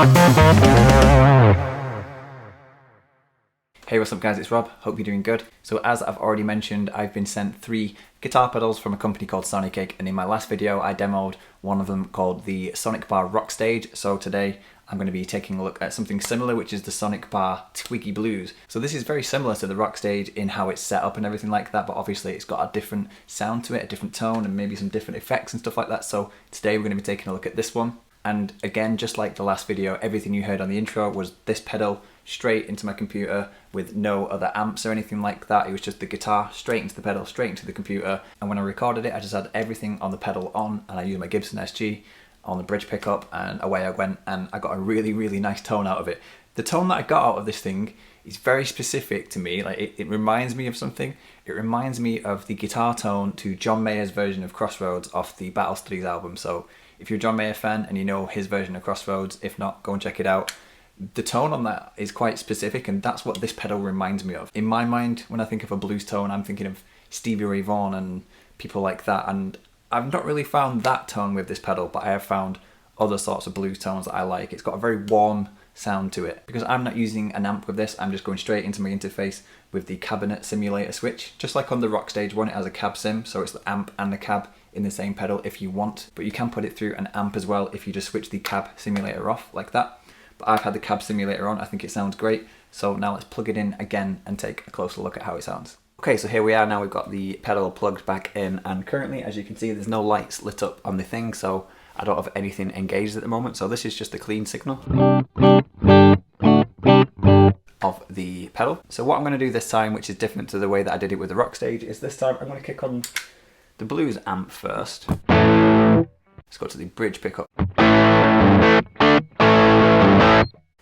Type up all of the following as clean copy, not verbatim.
Hey, what's up guys, it's Rob, hope you're doing good. So as I've already mentioned, I've been sent 3 guitar pedals from a company called Sonicake, and in my last video I demoed one of them called the Sonicbar Rockstage. So today I'm going to be taking a look at something similar, which is the Sonicbar Twiggy Blues. So this is very similar to the Rockstage in how it's set up and everything like that, but obviously it's got a different sound to it, a different tone, and maybe some different effects and stuff like that. So today we're going to be taking a look at this one. And again, just like the last video, everything you heard on the intro was this pedal straight into my computer with no other amps or anything like that. It was just the guitar straight into the pedal, straight into the computer. And when I recorded it, I just had everything on the pedal on, and I used my Gibson SG on the bridge pickup, and away I went, and I got a really, really nice tone out of it. The tone that I got out of this thing is very specific to me. Like it reminds me of something. It reminds me of the guitar tone to John Mayer's version of Crossroads off the Battle Studies album. So if you're a John Mayer fan and you know his version of Crossroads, if not, go and check it out. The tone on that is quite specific, and that's what this pedal reminds me of. In my mind, when I think of a blues tone, I'm thinking of Stevie Ray Vaughan and people like that, and I've not really found that tone with this pedal, but I have found other sorts of blues tones that I like. It's got a very warm sound to it. Because I'm not using an amp with this, I'm just going straight into my interface with the cabinet simulator switch. Just like on the Rockstage one, it has a cab sim, so it's the amp and the cab in the same pedal if you want, but you can put it through an amp as well if you just switch the cab simulator off like that. But I've had the cab simulator on, I think it sounds great. So now let's plug it in again and take a closer look at how it sounds. Okay, so here we are now, we've got the pedal plugged back in, and currently, as you can see, there's no lights lit up on the thing, so I don't have anything engaged at the moment. So this is just a clean signal of the pedal. So what I'm going to do this time, which is different to the way that I did it with the Rockstage, is this time I'm going to kick on the blues amp first. Let's go to the bridge pickup.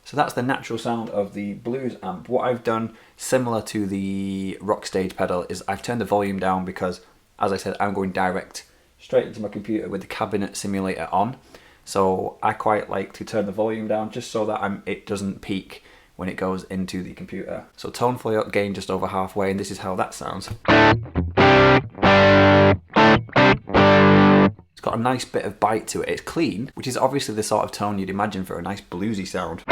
So that's the natural sound of the blues amp. What I've done, similar to the Rockstage pedal, is I've turned the volume down because, as I said, I'm going direct straight into my computer with the cabinet simulator on. So I quite like to turn the volume down just so that it doesn't peak when it goes into the computer. So tone fully up, gain just over halfway, and this is how that sounds. It's got a nice bit of bite to it. It's clean, which is obviously the sort of tone you'd imagine for a nice bluesy sound.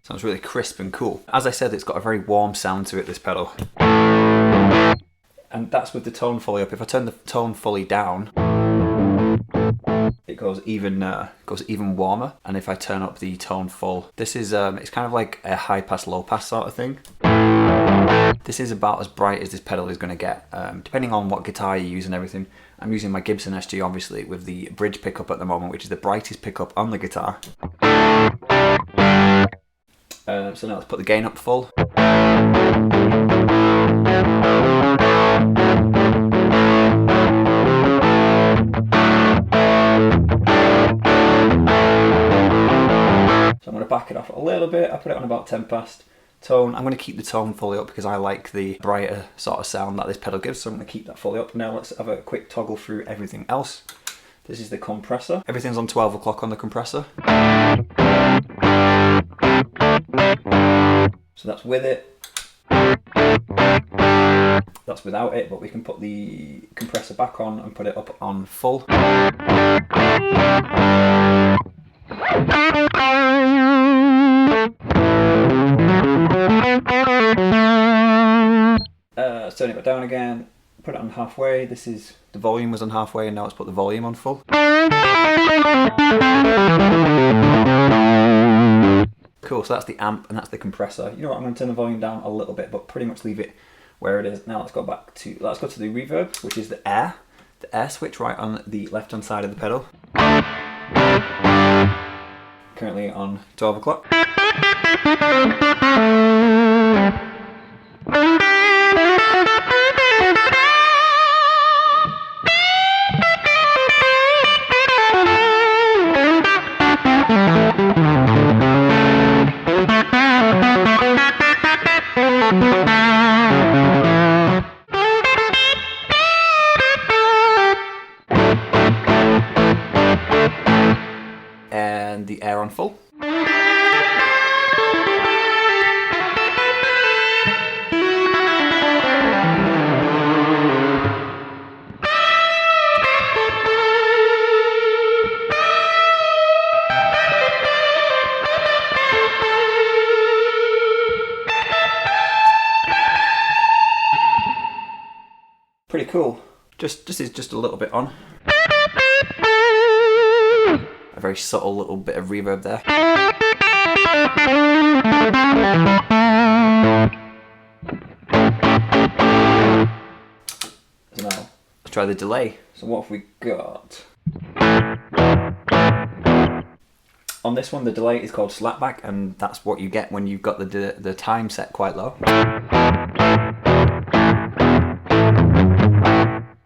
Sounds really crisp and cool. As I said, it's got a very warm sound to it, this pedal. And that's with the tone fully up. If I turn the tone fully down, it goes even warmer. And if I turn up the tone full, this is it's kind of like a high pass, low pass sort of thing. This is about as bright as this pedal is going to get, depending on what guitar you use and everything. I'm using my Gibson SG obviously with the bridge pickup at the moment, which is the brightest pickup on the guitar. So now let's put the gain up full. So I'm going to back it off a little bit. I put it on about 10 past. Tone, I'm going to keep the tone fully up because I like the brighter sort of sound that this pedal gives, so I'm going to keep that fully up. Now let's have a quick toggle through everything else. This is the compressor. Everything's on 12 o'clock on the compressor. So that's with it. That's without it, but we can put the compressor back on and put it up on full. Let's turn it down again, put it on halfway. This is, the volume was on halfway, and now let's put the volume on full. Cool, so that's the amp and that's the compressor. You know what, I'm going to turn the volume down a little bit, but pretty much leave it where it is. Now let's go to the reverb, which is the air switch right on the left hand side of the pedal. Currently on 12 o'clock. And the air on full. cool. This is just a little bit on. A very subtle little bit of reverb there. So now, let's try the delay. So what have we got? On this one, the delay is called slapback, and that's what you get when you've got the time set quite low.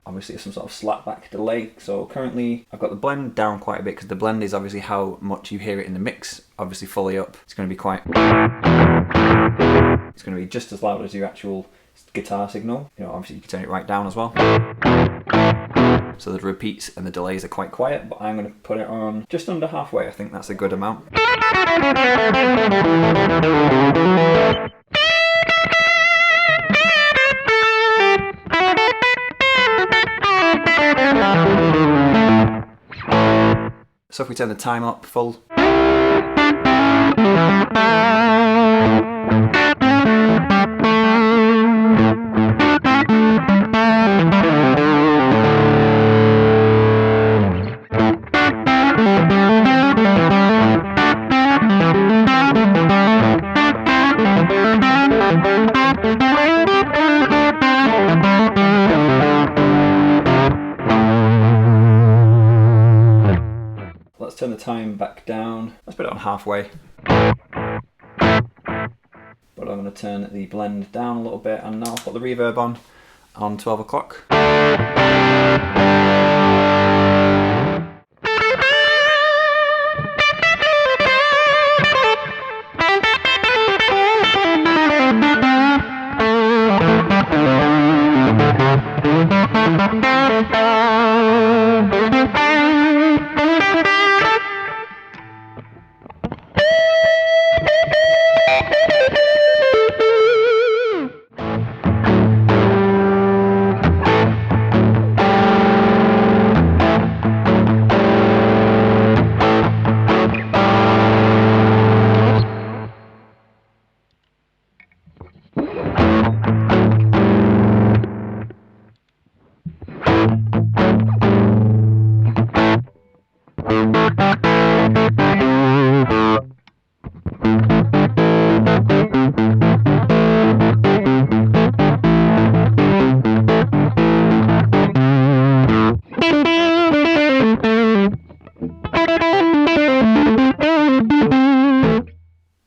Obviously, it's some sort of slapback delay. So currently, I've got the blend down quite a bit because the blend is obviously how much you hear it in the mix. Obviously, fully up, it's going to be quite. It's going to be just as loud as your actual guitar signal. You know, obviously, you can turn it right down as well. So the repeats and the delays are quite quiet, but I'm going to put it on just under halfway. I think that's a good amount. So if we turn the time up full. Let's turn the time back down. Let's put it on halfway. But I'm going to turn the blend down a little bit, and now I'll put the reverb on 12 o'clock.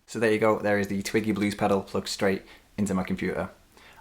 So there you go, there is the Twiggy Blues pedal plugged straight into my computer.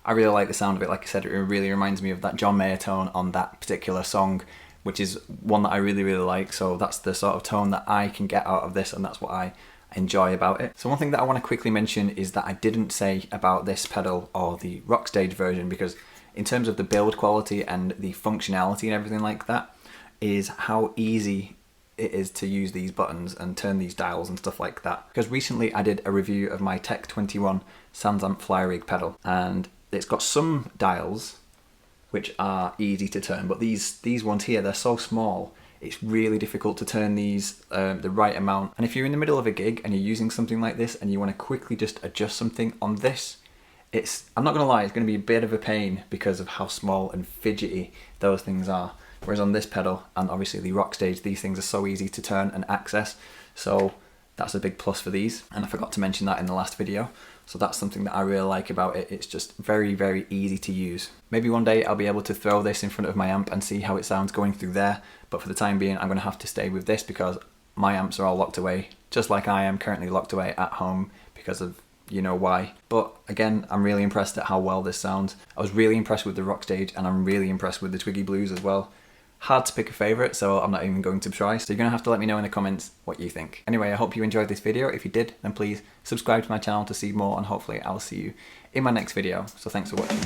I really like the sound of it. Like I said, it really reminds me of that John Mayer tone on that particular song, which is one that I really like. So that's the sort of tone that I can get out of this, and that's what I enjoy about it. So one thing that I want to quickly mention is that I didn't say about this pedal or the Rockstage version, because in terms of the build quality and the functionality and everything like that, is how easy it is to use these buttons and turn these dials and stuff like that. Because recently I did a review of my Tech 21 SansAmp Fly Rig pedal, and it's got some dials which are easy to turn, but these ones here, they're so small, it's really difficult to turn these the right amount. And if you're in the middle of a gig and you're using something like this and you want to quickly just adjust something on this, I'm not going to lie, it's going to be a bit of a pain because of how small and fidgety those things are. Whereas on this pedal, and obviously the Rockstage, these things are so easy to turn and access. So that's a big plus for these. And I forgot to mention that in the last video. So that's something that I really like about it. It's just very easy to use. Maybe one day I'll be able to throw this in front of my amp and see how it sounds going through there. But for the time being, I'm going to have to stay with this because my amps are all locked away, just like I am currently locked away at home because of you know why. But again, I'm really impressed at how well this sounds. I was really impressed with the Rockstage, and I'm really impressed with the Twiggy Blues as well. Hard to pick a favourite, so I'm not even going to try. So you're going to have to let me know in the comments what you think. Anyway, I hope you enjoyed this video. If you did, then please subscribe to my channel to see more, and hopefully I'll see you in my next video. So thanks for watching.